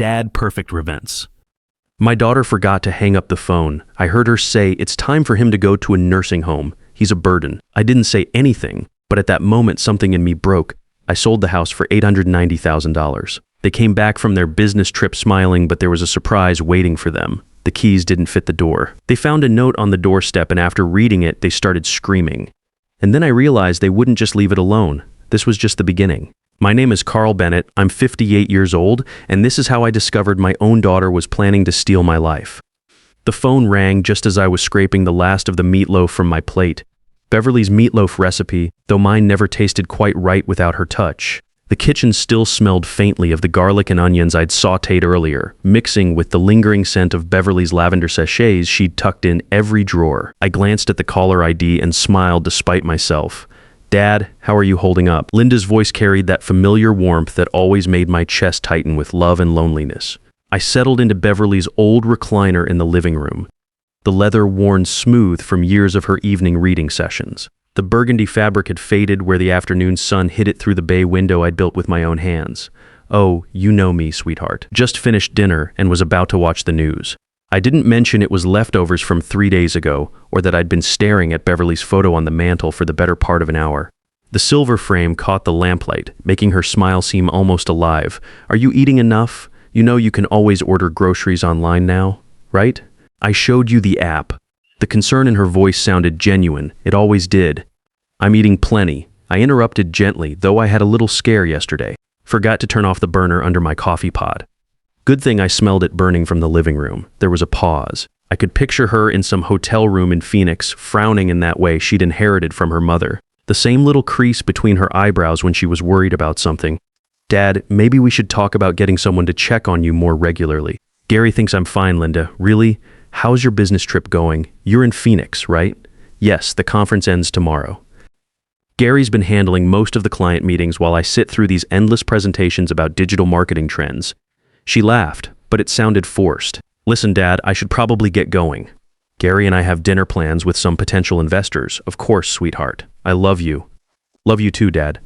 Dad perfect events. My daughter forgot to hang up the phone. I heard her say it's time for him to go to a nursing home. He's a burden. I didn't say anything, but at that moment something in me broke. I sold the house for $890,000. They came back from their business trip smiling, but there was a surprise waiting for them. The keys didn't fit the door. They found a note on the doorstep, and after reading it, they started screaming. And then I realized they wouldn't just leave it alone. This was just the beginning. My name is Carl Bennett. I'm 58 years old, and this is how I discovered my own daughter was planning to steal my life. The phone rang just as I was scraping the last of the meatloaf from my plate. Beverly's meatloaf recipe, though mine never tasted quite right without her touch. The kitchen still smelled faintly of the garlic and onions I'd sautéed earlier, mixing with the lingering scent of Beverly's lavender sachets she'd tucked in every drawer. I glanced at the caller ID and smiled despite myself. "Dad, how are you holding up?" Linda's voice carried that familiar warmth that always made my chest tighten with love and loneliness. I settled into Beverly's old recliner in the living room, the leather worn smooth from years of her evening reading sessions. The burgundy fabric had faded where the afternoon sun hit it through the bay window I'd built with my own hands. Oh, you know me, sweetheart. Just finished dinner and was about to watch the news. I didn't mention it was leftovers from 3 days ago, or that I'd been staring at Beverly's photo on the mantel for the better part of an hour. The silver frame caught the lamplight, making her smile seem almost alive. "Are you eating enough? You know you can always order groceries online now, right? I showed you the app." The concern in her voice sounded genuine. It always did. "I'm eating plenty." I interrupted gently, though I had a little scare yesterday. Forgot to turn off the burner under my coffee pot. Good thing I smelled it burning from the living room. There was a pause. I could picture her in some hotel room in Phoenix, frowning in that way she'd inherited from her mother. The same little crease between her eyebrows when she was worried about something. "Dad, maybe we should talk about getting someone to check on you more regularly." "Gary thinks I'm fine, Linda." "Really? How's your business trip going? You're in Phoenix, right?" "Yes, the conference ends tomorrow." Gary's been handling most of the client meetings while I sit through these endless presentations about digital marketing trends. She laughed, but it sounded forced. "Listen, Dad, I should probably get going. Gary and I have dinner plans with some potential investors. Of course, sweetheart. I love you." "Love you too, Dad.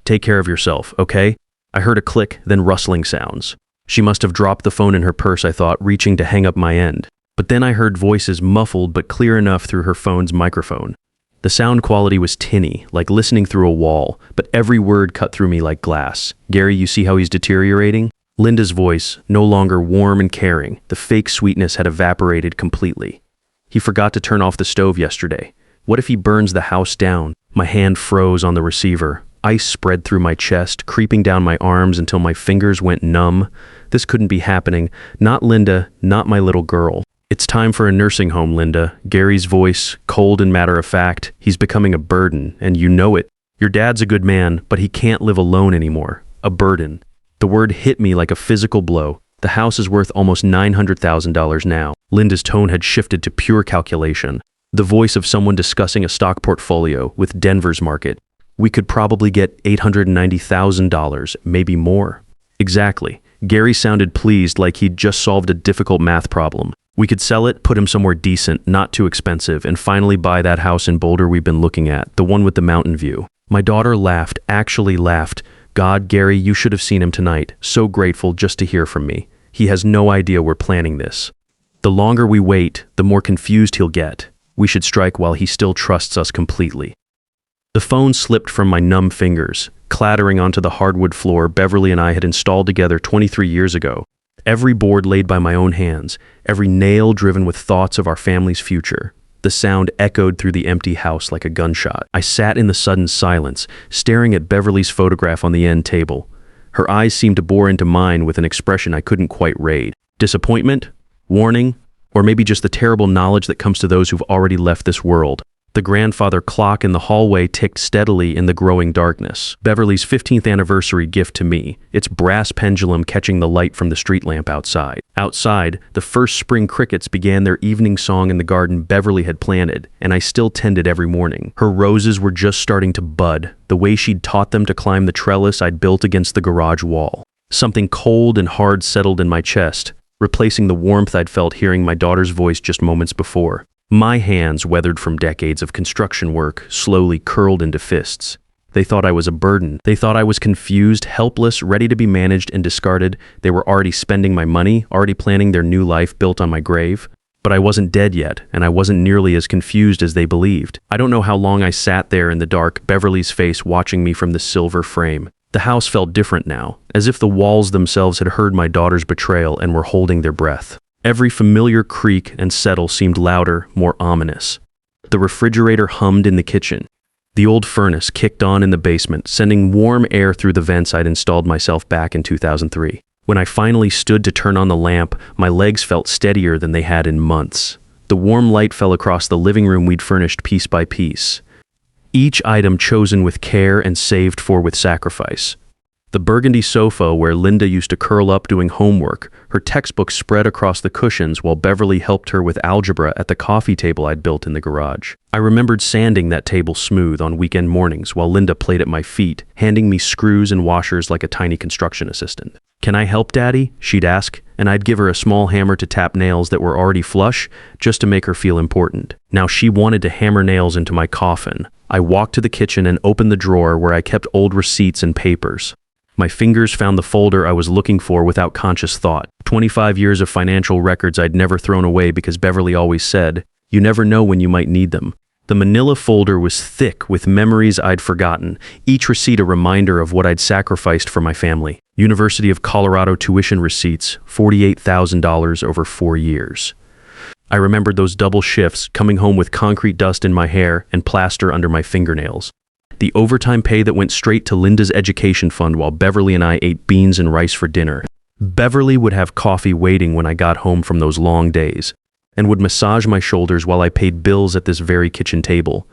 Take care of yourself, okay?" I heard a click, then rustling sounds. She must have dropped the phone in her purse, I thought, reaching to hang up my end. But then I heard voices muffled but clear enough through her phone's microphone. The sound quality was tinny, like listening through a wall, but every word cut through me like glass. "Gary, you see how he's deteriorating?" Linda's voice, no longer warm and caring, the fake sweetness had evaporated completely. "He forgot to turn off the stove yesterday. What if he burns the house down?" My hand froze on the receiver. Ice spread through my chest, creeping down my arms until my fingers went numb. This couldn't be happening. Not Linda, not my little girl. "It's time for a nursing home, Linda." Gary's voice, cold and matter-of-fact. "He's becoming a burden, and you know it. Your dad's a good man, but he can't live alone anymore. A burden." The word hit me like a physical blow. The house is worth almost $900,000 now. Linda's tone had shifted to pure calculation. The voice of someone discussing a stock portfolio with Denver's market. "We could probably get $890,000, maybe more." Exactly. Gary sounded pleased, like he'd just solved a difficult math problem. "We could sell it, put him somewhere decent, not too expensive, and finally buy that house in Boulder we've been looking at, the one with the mountain view." My daughter laughed, actually laughed. "God, Gary, you should have seen him tonight. So grateful just to hear from me. He has no idea we're planning this. The longer we wait, the more confused he'll get. We should strike while he still trusts us completely." The phone slipped from my numb fingers, clattering onto the hardwood floor Beverly and I had installed together 23 years ago. Every board laid by my own hands, every nail driven with thoughts of our family's future. The sound echoed through the empty house like a gunshot. I sat in the sudden silence, staring at Beverly's photograph on the end table. Her eyes seemed to bore into mine with an expression I couldn't quite read. Disappointment? Warning? Or maybe just the terrible knowledge that comes to those who've already left this world. The grandfather clock in the hallway ticked steadily in the growing darkness. Beverly's 15th anniversary gift to me, its brass pendulum catching the light from the street lamp outside. Outside, the first spring crickets began their evening song in the garden Beverly had planted, and I still tended every morning. Her roses were just starting to bud, the way she'd taught them to climb the trellis I'd built against the garage wall. Something cold and hard settled in my chest, replacing the warmth I'd felt hearing my daughter's voice just moments before. My hands, weathered from decades of construction work, slowly curled into fists. They thought I was a burden. They thought I was confused, helpless, ready to be managed and discarded. They were already spending my money, already planning their new life built on my grave. But I wasn't dead yet, and I wasn't nearly as confused as they believed. I don't know how long I sat there in the dark, Beverly's face watching me from the silver frame. The house felt different now, as if the walls themselves had heard my daughter's betrayal and were holding their breath. Every familiar creak and settle seemed louder, more ominous. The refrigerator hummed in the kitchen. The old furnace kicked on in the basement, sending warm air through the vents I'd installed myself back in 2003. When I finally stood to turn on the lamp, my legs felt steadier than they had in months. The warm light fell across the living room we'd furnished piece by piece, each item chosen with care and saved for with sacrifice. The burgundy sofa where Linda used to curl up doing homework, her textbook spread across the cushions while Beverly helped her with algebra at the coffee table I'd built in the garage. I remembered sanding that table smooth on weekend mornings while Linda played at my feet, handing me screws and washers like a tiny construction assistant. "Can I help, Daddy?" she'd ask, and I'd give her a small hammer to tap nails that were already flush, just to make her feel important. Now she wanted to hammer nails into my coffin. I walked to the kitchen and opened the drawer where I kept old receipts and papers. My fingers found the folder I was looking for without conscious thought. 25 years of financial records I'd never thrown away because Beverly always said, "You never know when you might need them." The manila folder was thick with memories I'd forgotten, each receipt a reminder of what I'd sacrificed for my family. University of Colorado tuition receipts, $48,000 over 4 years. I remembered those double shifts, coming home with concrete dust in my hair and plaster under my fingernails. The overtime pay that went straight to Linda's education fund while Beverly and I ate beans and rice for dinner. Beverly would have coffee waiting when I got home from those long days, and would massage my shoulders while I paid bills at this very kitchen table.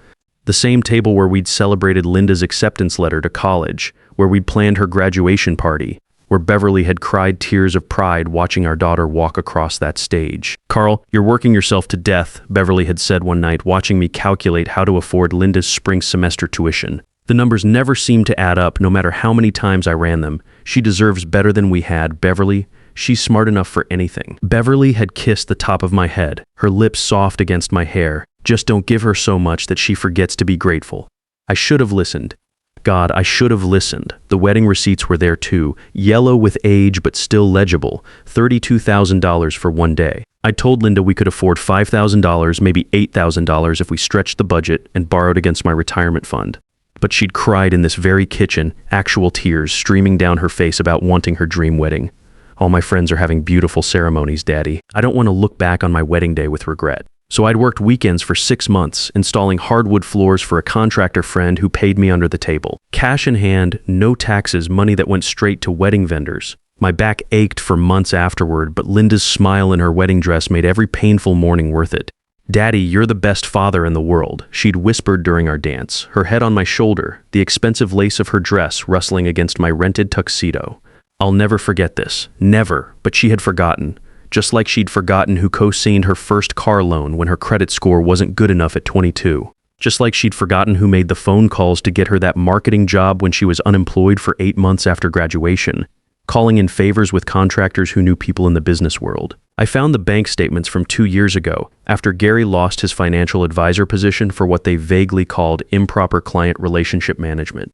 The same table where we'd celebrated Linda's acceptance letter to college, where we'd planned her graduation party, where Beverly had cried tears of pride watching our daughter walk across that stage. "Carl, you're working yourself to death," Beverly had said one night, watching me calculate how to afford Linda's spring semester tuition. The numbers never seemed to add up, no matter how many times I ran them. "She deserves better than we had, Beverly. She's smart enough for anything." Beverly had kissed the top of my head, her lips soft against my hair. "Just don't give her so much that she forgets to be grateful." I should have listened. God, I should have listened. The wedding receipts were there too, yellow with age but still legible, $32,000 for one day. I told Linda we could afford $5,000, maybe $8,000 if we stretched the budget and borrowed against my retirement fund. But she'd cried in this very kitchen, actual tears streaming down her face about wanting her dream wedding. "All my friends are having beautiful ceremonies, Daddy. I don't want to look back on my wedding day with regret." So I'd worked weekends for 6 months, installing hardwood floors for a contractor friend who paid me under the table. Cash in hand, no taxes, money that went straight to wedding vendors. My back ached for months afterward, but Linda's smile in her wedding dress made every painful morning worth it. "Daddy, you're the best father in the world," she'd whispered during our dance, her head on my shoulder, the expensive lace of her dress rustling against my rented tuxedo. I'll never forget this. Never. But she had forgotten. Just like she'd forgotten who co-signed her first car loan when her credit score wasn't good enough at 22. Just like she'd forgotten who made the phone calls to get her that marketing job when she was unemployed for 8 months after graduation, calling in favors with contractors who knew people in the business world. I found the bank statements from 2 years ago, after Gary lost his financial advisor position for what they vaguely called improper client relationship management.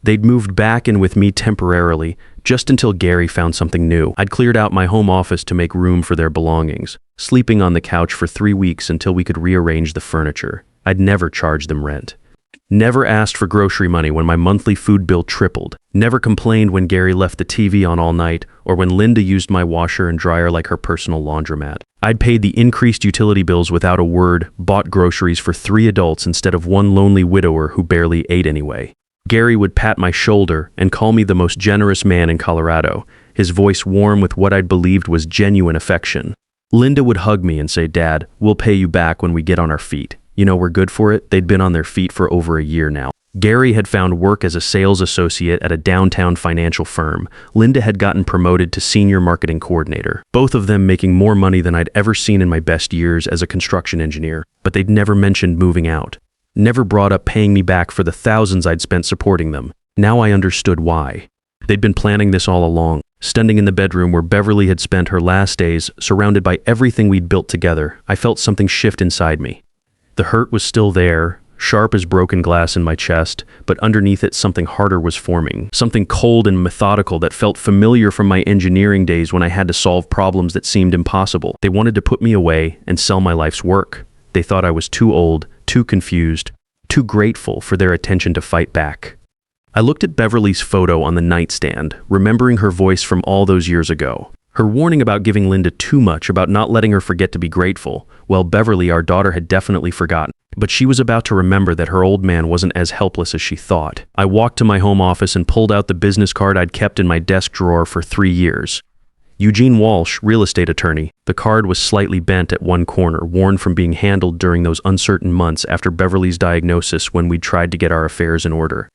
They'd moved back in with me temporarily, just until Gary found something new. I'd cleared out my home office to make room for their belongings, sleeping on the couch for 3 weeks until we could rearrange the furniture. I'd never charged them rent. Never asked for grocery money when my monthly food bill tripled. Never complained when Gary left the TV on all night, or when Linda used my washer and dryer like her personal laundromat. I'd paid the increased utility bills without a word, bought groceries for 3 adults instead of one lonely widower who barely ate anyway. Gary would pat my shoulder and call me the most generous man in Colorado, his voice warm with what I'd believed was genuine affection. Linda would hug me and say, "Dad, we'll pay you back when we get on our feet. You know, we're good for it." They'd been on their feet for over a year now. Gary had found work as a sales associate at a downtown financial firm. Linda had gotten promoted to senior marketing coordinator, both of them making more money than I'd ever seen in my best years as a construction engineer, but they'd never mentioned moving out. Never brought up paying me back for the thousands I'd spent supporting them. Now I understood why. They'd been planning this all along, standing in the bedroom where Beverly had spent her last days, surrounded by everything we'd built together. I felt something shift inside me. The hurt was still there, sharp as broken glass in my chest, but underneath it something harder was forming, something cold and methodical that felt familiar from my engineering days when I had to solve problems that seemed impossible. They wanted to put me away and sell my life's work. They thought I was too old, too confused, too grateful for their attention to fight back. I looked at Beverly's photo on the nightstand, remembering her voice from all those years ago. Her warning about giving Linda too much, about not letting her forget to be grateful. Well, Beverly, our daughter, had definitely forgotten. But she was about to remember that her old man wasn't as helpless as she thought. I walked to my home office and pulled out the business card I'd kept in my desk drawer for 3 years. Eugene Walsh, real estate attorney. The card was slightly bent at one corner, worn from being handled during those uncertain months after Beverly's diagnosis when we tried to get our affairs in order.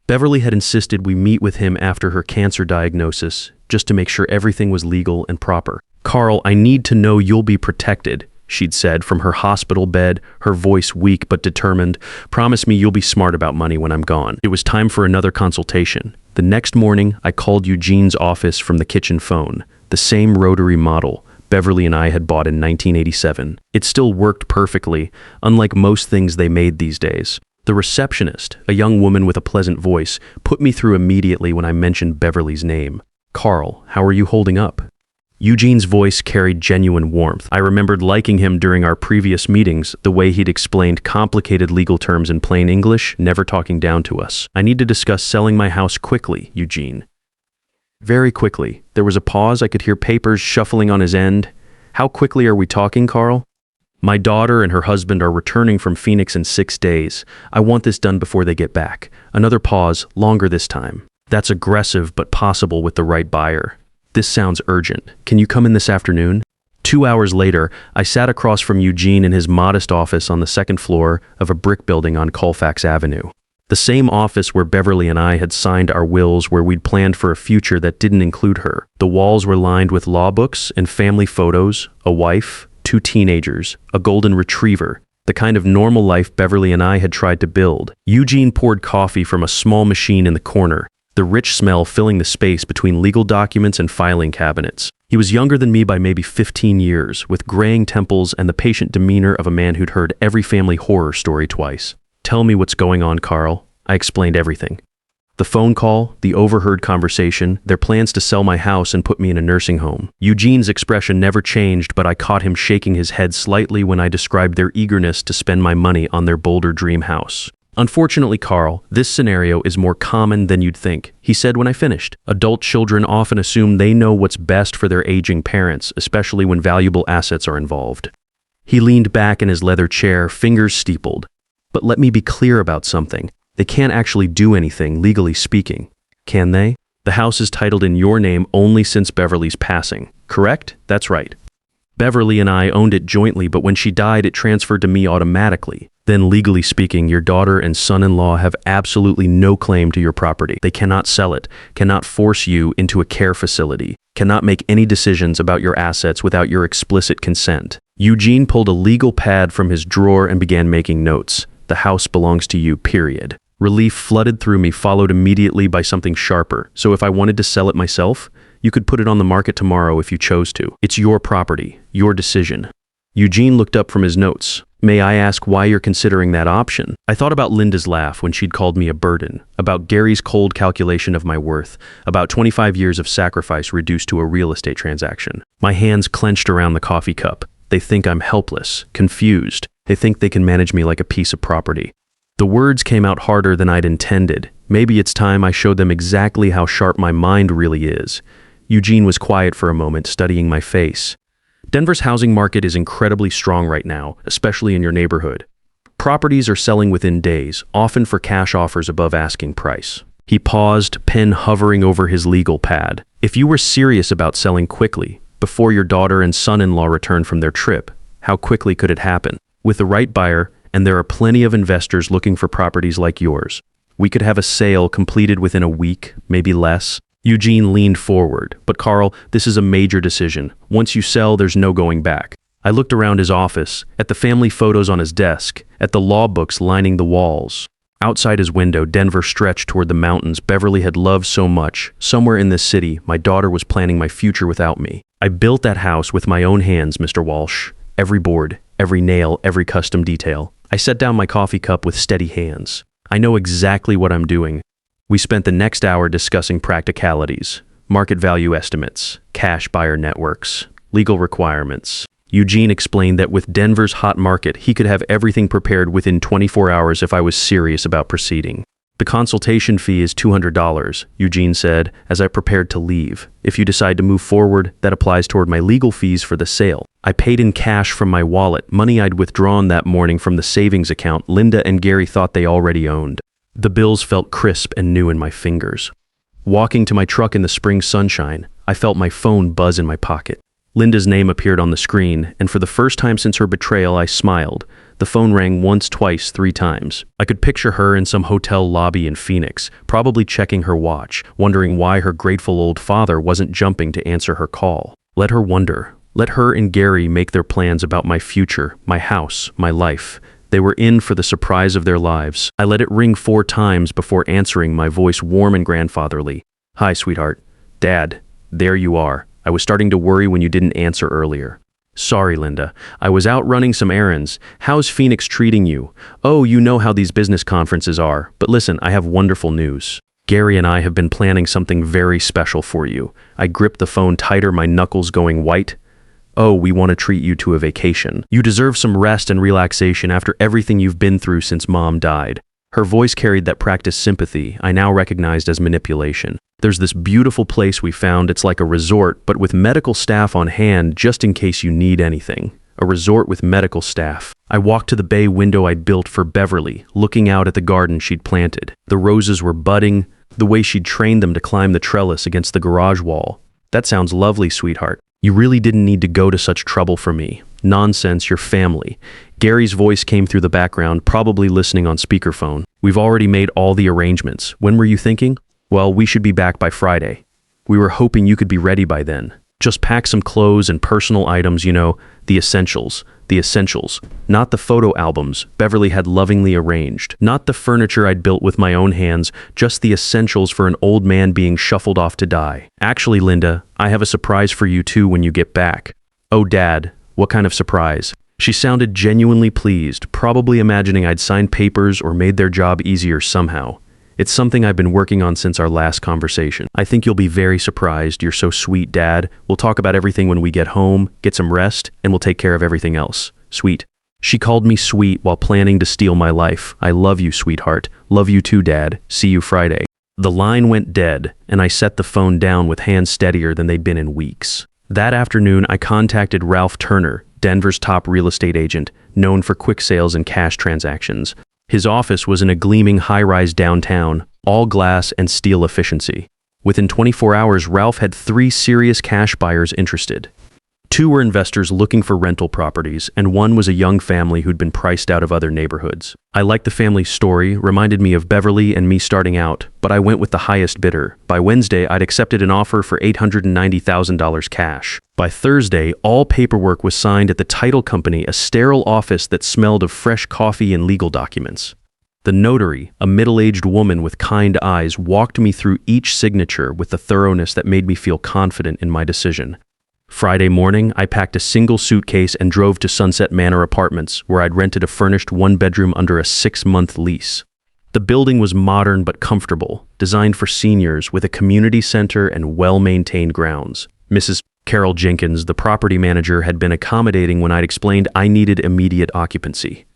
Beverly had insisted we meet with him after her cancer diagnosis, just to make sure everything was legal and proper. "Carl, I need to know you'll be protected," she'd said from her hospital bed, her voice weak but determined. "Promise me you'll be smart about money when I'm gone." It was time for another consultation. The next morning, I called Eugene's office from the kitchen phone, the same rotary model Beverly and I had bought in 1987. It still worked perfectly, unlike most things they made these days. The receptionist, a young woman with a pleasant voice, put me through immediately when I mentioned Beverly's name. "Carl, how are you holding up?" Eugene's voice carried genuine warmth. I remembered liking him during our previous meetings, the way he'd explained complicated legal terms in plain English, never talking down to us. "I need to discuss selling my house quickly, Eugene." Very quickly. There was a pause. I could hear papers shuffling on his end. "How quickly are we talking, Carl?" "My daughter and her husband are returning from Phoenix in 6 days. I want this done before they get back." Another pause, longer this time. "That's aggressive but possible with the right buyer. This sounds urgent. Can you come in this afternoon?" 2 hours later, I sat across from Eugene in his modest office on the second floor of a brick building on Colfax Avenue. The same office where Beverly and I had signed our wills, where we'd planned for a future that didn't include her. The walls were lined with law books and family photos, a wife, 2 teenagers, a golden retriever, the kind of normal life Beverly and I had tried to build. Eugene poured coffee from a small machine in the corner, the rich smell filling the space between legal documents and filing cabinets. He was younger than me by maybe 15 years, with graying temples and the patient demeanor of a man who'd heard every family horror story twice. "Tell me what's going on, Carl." I explained everything. The phone call, the overheard conversation, their plans to sell my house and put me in a nursing home. Eugene's expression never changed, but I caught him shaking his head slightly when I described their eagerness to spend my money on their Boulder dream house. "Unfortunately, Carl, this scenario is more common than you'd think," he said when I finished. "Adult children often assume they know what's best for their aging parents, especially when valuable assets are involved." He leaned back in his leather chair, fingers steepled. "But let me be clear about something. They can't actually do anything, legally speaking. Can they? The house is titled in your name only since Beverly's passing. Correct? That's right. Beverly and I owned it jointly, but when she died, it transferred to me automatically. Then, legally speaking, your daughter and son-in-law have absolutely no claim to your property. They cannot sell it, cannot force you into a care facility, cannot make any decisions about your assets without your explicit consent." Eugene pulled a legal pad from his drawer and began making notes. "The house belongs to you, period." Relief flooded through me, followed immediately by something sharper. "So if I wanted to sell it myself, you could put it on the market tomorrow if you chose to. It's your property, your decision." Eugene looked up from his notes. "May I ask why you're considering that option?" I thought about Linda's laugh when she'd called me a burden, about Gary's cold calculation of my worth, about 25 years of sacrifice reduced to a real estate transaction. My hands clenched around the coffee cup. They think I'm helpless, confused. They think they can manage me like a piece of property. The words came out harder than I'd intended. Maybe it's time I showed them exactly how sharp my mind really is. Eugene was quiet for a moment, studying my face. "Denver's housing market is incredibly strong right now, especially in your neighborhood. Properties are selling within days, often for cash offers above asking price." He paused, pen hovering over his legal pad. "If you were serious about selling quickly, before your daughter and son-in-law return from their trip, how quickly could it happen? With the right buyer, and there are plenty of investors looking for properties like yours, we could have a sale completed within a week, maybe less." Eugene leaned forward. "But Carl, this is a major decision. Once you sell, there's no going back." I looked around his office, at the family photos on his desk, at the law books lining the walls. Outside his window, Denver stretched toward the mountains Beverly had loved so much. Somewhere in this city, my daughter was planning my future without me. "I built that house with my own hands, Mr. Walsh. Every board, every nail, every custom detail. I set down my coffee cup with steady hands. I know exactly what I'm doing. We spent the next hour discussing practicalities, market value estimates, cash buyer networks, legal requirements. Eugene explained that with Denver's hot market, he could have everything prepared within 24 hours if I was serious about proceeding. The consultation fee is $200, Eugene said, as I prepared to leave. If you decide to move forward, that applies toward my legal fees for the sale. I paid in cash from my wallet, money I'd withdrawn that morning from the savings account Linda and Gary thought they already owned. The bills felt crisp and new in my fingers. Walking to my truck in the spring sunshine, I felt my phone buzz in my pocket. Linda's name appeared on the screen, and for the first time since her betrayal, I smiled. The phone rang once, twice, 3 times. I could picture her in some hotel lobby in Phoenix, probably checking her watch, wondering why her grateful old father wasn't jumping to answer her call. Let her wonder. Let her and Gary make their plans about my future, my house, my life. They were in for the surprise of their lives. I let it ring 4 times before answering, my voice warm and grandfatherly. "Hi, sweetheart. Dad, there you are. I was starting to worry when you didn't answer earlier." "Sorry, Linda. I was out running some errands. How's Phoenix treating you? Oh, you know how these business conferences are. But listen, I have wonderful news. Gary and I have been planning something very special for you." I gripped the phone tighter, my knuckles going white. "Oh, we want to treat you to a vacation. You deserve some rest and relaxation after everything you've been through since Mom died." Her voice carried that practiced sympathy I now recognized as manipulation. "There's this beautiful place we found. It's like a resort, but with medical staff on hand just in case you need anything." A resort with medical staff. I walked to the bay window I'd built for Beverly, looking out at the garden she'd planted. The roses were budding, the way she'd trained them to climb the trellis against the garage wall. "That sounds lovely, sweetheart. You really didn't need to go to such trouble for me." "Nonsense, your family." Gary's voice came through the background, probably listening on speakerphone. "We've already made all the arrangements. When were you thinking?" "Well, we should be back by Friday. We were hoping you could be ready by then. Just pack some clothes and personal items, you know, the essentials. The essentials. Not the photo albums Beverly had lovingly arranged. Not the furniture I'd built with my own hands, just the essentials for an old man being shuffled off to die. Actually, Linda, I have a surprise for you too when you get back." "Oh, Dad, what kind of surprise?" She sounded genuinely pleased, probably imagining I'd signed papers or made their job easier somehow. "It's something I've been working on since our last conversation. I think you'll be very surprised. You're so sweet, Dad. We'll talk about everything when we get home, get some rest, and we'll take care of everything else. Sweet." She called me sweet while planning to steal my life. "I love you, sweetheart. Love you too, Dad. See you Friday." The line went dead, and I set the phone down with hands steadier than they'd been in weeks. That afternoon, I contacted Ralph Turner, Denver's top real estate agent, known for quick sales and cash transactions. His office was in a gleaming high-rise downtown, all glass and steel efficiency. Within 24 hours, Ralph had 3 serious cash buyers interested. 2 were investors looking for rental properties, and 1 was a young family who'd been priced out of other neighborhoods. I liked the family's story, reminded me of Beverly and me starting out, but I went with the highest bidder. By Wednesday, I'd accepted an offer for $890,000 cash. By Thursday, all paperwork was signed at the title company, a sterile office that smelled of fresh coffee and legal documents. The notary, a middle-aged woman with kind eyes, walked me through each signature with the thoroughness that made me feel confident in my decision. Friday morning, I packed a single suitcase and drove to Sunset Manor Apartments, where I'd rented a furnished 1-bedroom under a 6-month lease. The building was modern but comfortable, designed for seniors with a community center and well-maintained grounds. Mrs. Carol Jenkins, the property manager, had been accommodating when I'd explained I needed immediate occupancy.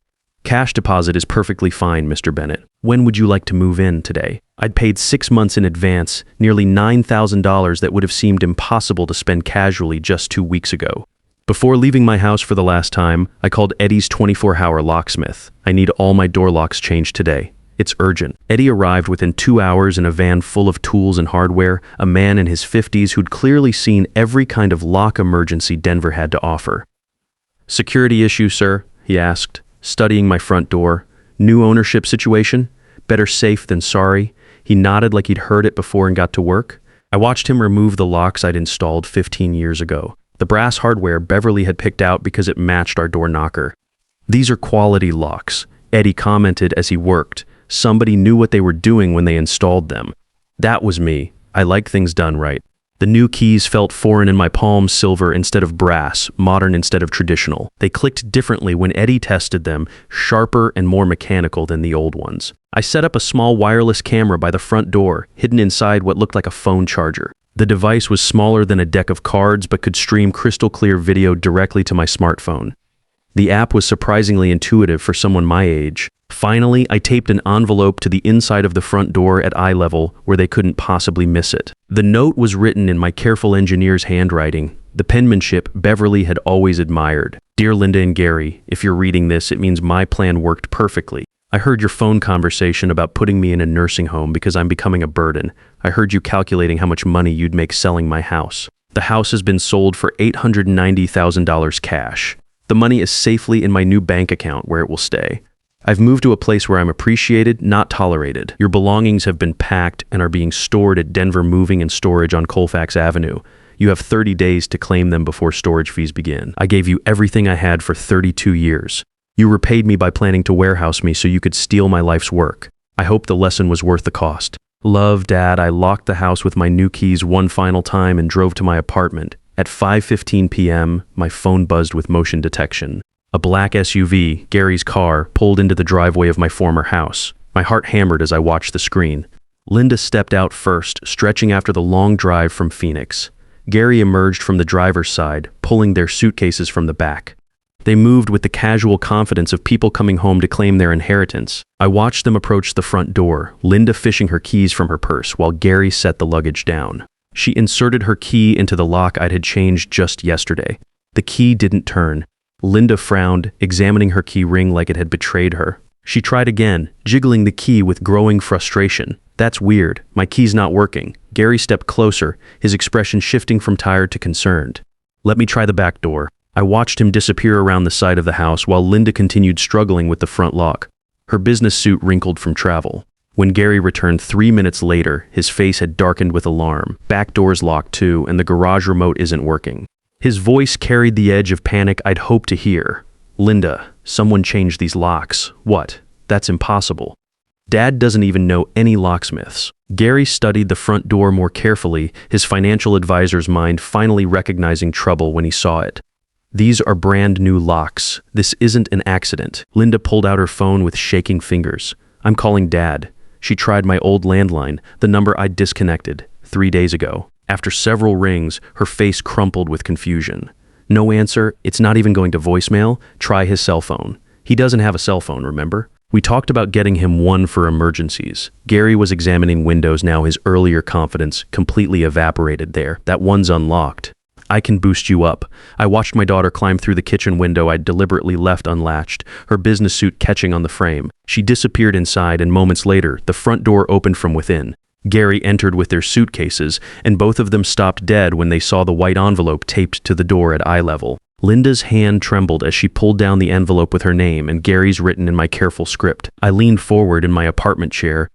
"Cash deposit is perfectly fine, Mr. Bennett. When would you like to move in today?" I'd paid 6 months in advance, nearly $9,000 that would have seemed impossible to spend casually just 2 weeks ago. Before leaving my house for the last time, I called Eddie's 24-hour locksmith. "I need all my door locks changed today. It's urgent." Eddie arrived within 2 hours in a van full of tools and hardware, a man in his 50s who'd clearly seen every kind of lock emergency Denver had to offer. "Security issue, sir?" he asked, studying my front door. "New ownership situation? Better safe than sorry." He nodded like he'd heard it before and got to work. I watched him remove the locks I'd installed 15 years ago. The brass hardware Beverly had picked out because it matched our door knocker. "These are quality locks," Eddie commented as he worked. "Somebody knew what they were doing when they installed them." That was me. I like things done right. The new keys felt foreign in my palms, silver instead of brass, modern instead of traditional. They clicked differently when Eddie tested them, sharper and more mechanical than the old ones. I set up a small wireless camera by the front door, hidden inside what looked like a phone charger. The device was smaller than a deck of cards but could stream crystal clear video directly to my smartphone. The app was surprisingly intuitive for someone my age. Finally, I taped an envelope to the inside of the front door at eye level where they couldn't possibly miss it. The note was written in my careful engineer's handwriting, the penmanship Beverly had always admired. Dear Linda and Gary, if you're reading this, it means my plan worked perfectly. I heard your phone conversation about putting me in a nursing home because I'm becoming a burden. I heard you calculating how much money you'd make selling my house. The house has been sold for $890,000 cash. The money is safely in my new bank account where it will stay. I've moved to a place where I'm appreciated, not tolerated. Your belongings have been packed and are being stored at Denver Moving and Storage on Colfax Avenue. You have 30 days to claim them before storage fees begin. I gave you everything I had for 32 years. You repaid me by planning to warehouse me so you could steal my life's work. I hope the lesson was worth the cost. Love, Dad. I locked the house with my new keys one final time and drove to my apartment. At 5:15 p.m., my phone buzzed with motion detection. A black SUV, Gary's car, pulled into the driveway of my former house. My heart hammered as I watched the screen. Linda stepped out first, stretching after the long drive from Phoenix. Gary emerged from the driver's side, pulling their suitcases from the back. They moved with the casual confidence of people coming home to claim their inheritance. I watched them approach the front door, Linda fishing her keys from her purse while Gary set the luggage down. She inserted her key into the lock I had changed just yesterday. The key didn't turn. Linda frowned, examining her key ring like it had betrayed her. She tried again, jiggling the key with growing frustration. That's weird. My key's not working. Gary stepped closer, his expression shifting from tired to concerned. Let me try the back door. I watched him disappear around the side of the house while Linda continued struggling with the front lock. Her business suit wrinkled from travel. When Gary returned 3 minutes later, his face had darkened with alarm. Back door's locked too, and the garage remote isn't working. His voice carried the edge of panic I'd hoped to hear. Linda, someone changed these locks. What? That's impossible. Dad doesn't even know any locksmiths. Gary studied the front door more carefully, his financial advisor's mind finally recognizing trouble when he saw it. These are brand new locks. This isn't an accident. Linda pulled out her phone with shaking fingers. I'm calling Dad. She tried my old landline, the number I'd disconnected 3 days ago. After several rings, her face crumpled with confusion. No answer. It's not even going to voicemail. Try his cell phone. He doesn't have a cell phone, remember? We talked about getting him one for emergencies. Gary was examining windows now, his earlier confidence completely evaporated there. That one's unlocked. I can boost you up. I watched my daughter climb through the kitchen window I'd deliberately left unlatched, her business suit catching on the frame. She disappeared inside, and moments later, the front door opened from within. Gary entered with their suitcases, and both of them stopped dead when they saw the white envelope taped to the door at eye level. Linda's hand trembled as she pulled down the envelope with her name and Gary's written in my careful script. I leaned forward in my apartment chair,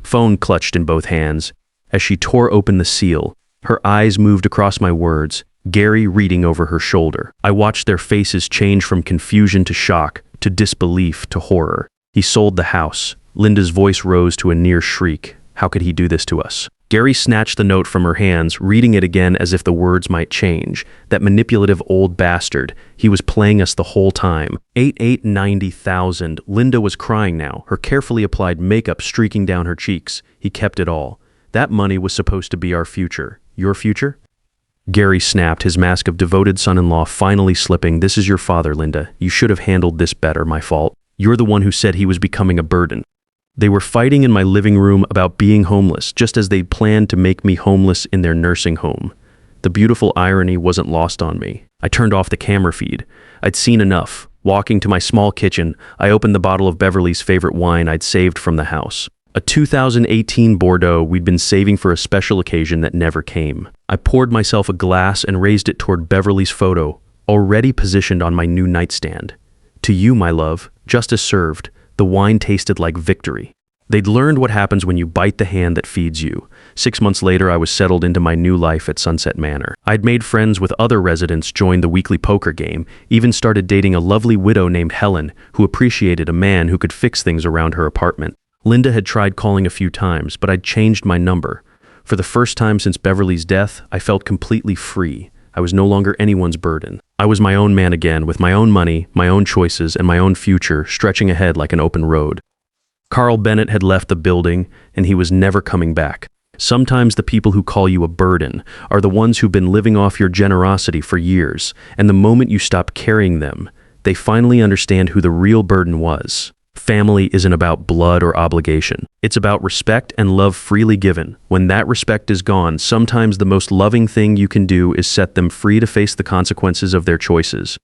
phone clutched in both hands. As she tore open the seal, her eyes moved across my words, Gary reading over her shoulder. I watched their faces change from confusion to shock, to disbelief to horror. He sold the house. Linda's voice rose to a near shriek. How could he do this to us? Gary snatched the note from her hands, reading it again as if the words might change. That manipulative old bastard. He was playing us the whole time. 890,000. Linda was crying now, her carefully applied makeup streaking down her cheeks. He kept it all. That money was supposed to be our future. Your future? Gary snapped, his mask of devoted son-in-law finally slipping. This is your father, Linda. You should have handled this better, my fault. You're the one who said he was becoming a burden. They were fighting in my living room about being homeless, just as they'd planned to make me homeless in their nursing home. The beautiful irony wasn't lost on me. I turned off the camera feed. I'd seen enough. Walking to my small kitchen, I opened the bottle of Beverly's favorite wine I'd saved from the house. A 2018 Bordeaux we'd been saving for a special occasion that never came. I poured myself a glass and raised it toward Beverly's photo, already positioned on my new nightstand. To you, my love, justice served. The wine tasted like victory. They'd learned what happens when you bite the hand that feeds you. 6 months later, I was settled into my new life at Sunset Manor. I'd made friends with other residents, joined the weekly poker game, even started dating a lovely widow named Helen, who appreciated a man who could fix things around her apartment. Linda had tried calling a few times, but I'd changed my number. For the first time since Beverly's death, I felt completely free. I was no longer anyone's burden. I was my own man again, with my own money, my own choices, and my own future stretching ahead like an open road. Carl Bennett had left the building, and he was never coming back. Sometimes the people who call you a burden are the ones who've been living off your generosity for years, and the moment you stop carrying them, they finally understand who the real burden was. Family isn't about blood or obligation. It's about respect and love freely given. When that respect is gone, sometimes the most loving thing you can do is set them free to face the consequences of their choices.